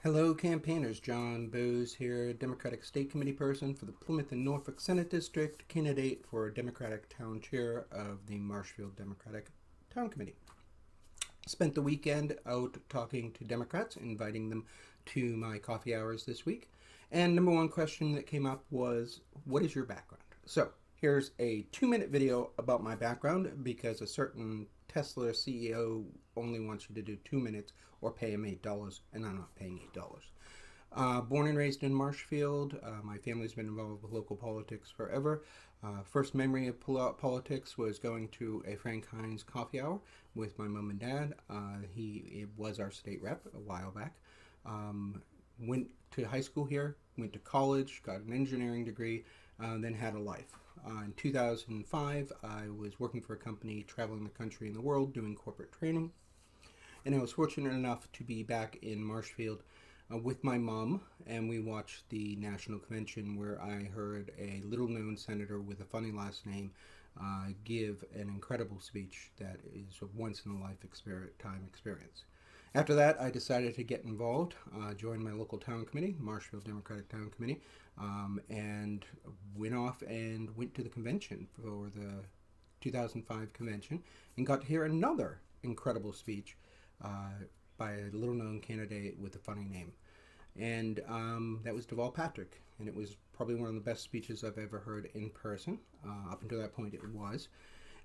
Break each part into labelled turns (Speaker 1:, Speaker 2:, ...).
Speaker 1: Hello, campaigners. John Bose here, Democratic State Committee person for the Plymouth and Norfolk Senate District, candidate for Democratic Town Chair of the Marshfield Democratic Town Committee. Spent the weekend out talking to Democrats, inviting them to my coffee hours this week. And number one question that came up was, what is your background? So here's a 2-minute video about my background because a certain Tesla CEO only wants you to do 2 minutes or pay him $8, and I'm not paying $8. Born and raised in Marshfield, my family's been involved with local politics forever. First memory of politics was going to a Frank Hines coffee hour with my mom and dad. He was our state rep a while back. Went to high school here, went to college, got an engineering degree, then had a life. In 2005, I was working for a company traveling the country and the world doing corporate training. And I was fortunate enough to be back in Marshfield with my mom, and we watched the national convention where I heard a little-known senator with a funny last name give an incredible speech that is a once-in-a-lifetime experience. After that, I decided to get involved, joined my local town committee, Marshfield Democratic Town Committee, and went off and went to the convention for the 2005 convention and got to hear another incredible speech by a little-known candidate with a funny name. And that was Deval Patrick, and it was probably one of the best speeches I've ever heard in person. Up until that point, it was.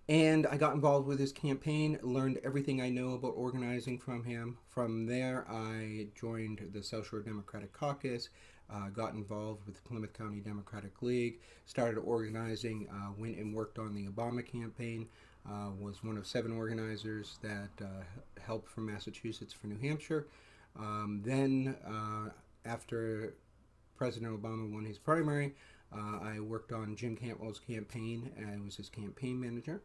Speaker 1: And I got involved with his campaign, learned everything I know about organizing from him. From there, I joined the South Shore Democratic Caucus, got involved with the Plymouth County Democratic League, started organizing, went and worked on the Obama campaign, was one of 7 organizers that helped from Massachusetts for New Hampshire. Then, after President Obama won his primary, I worked on Jim Cantwell's campaign and I was his campaign manager.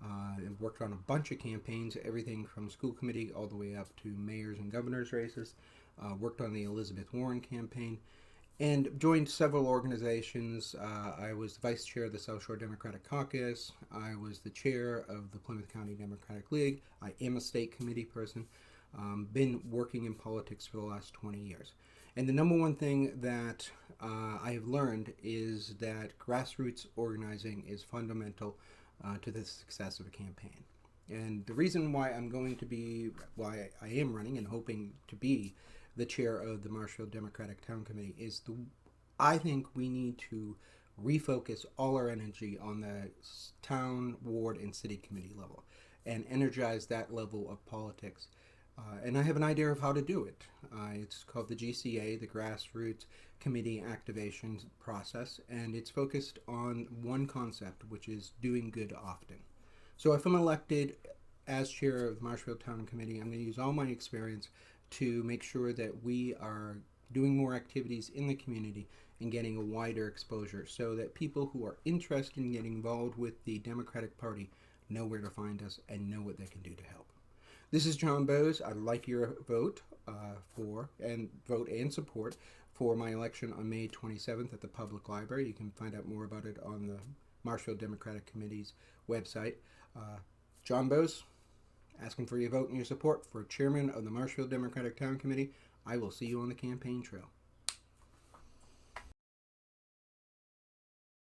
Speaker 1: And worked on a bunch of campaigns, everything from school committee all the way up to mayors and governors races. Worked on the Elizabeth Warren campaign and joined several organizations. I was the vice chair of the South Shore Democratic Caucus. I was the chair of the Plymouth County Democratic League. I am a state committee person. Been working in politics for the last 20 years. And the number one thing that I have learned is that grassroots organizing is fundamental to the success of a campaign. And the reason why why I am running and hoping to be the chair of the Marshfield Democratic Town Committee is I think we need to refocus all our energy on the town, ward, and city committee level and energize that level of politics. And I have an idea of how to do it. It's called the GCA, the Grassroots Committee Activation Process, and it's focused on one concept, which is doing good often. So if I'm elected as chair of the Marshfield Town Committee, I'm going to use all my experience to make sure that we are doing more activities in the community and getting a wider exposure so that people who are interested in getting involved with the Democratic Party know where to find us and know what they can do to help. This is John Bose. I'd like your vote vote and support for my election on May 27th at the Public Library. You can find out more about it on the Marshfield Democratic Committee's website. John Bose, asking for your vote and your support for chairman of the Marshfield Democratic Town Committee. I will see you on the campaign trail.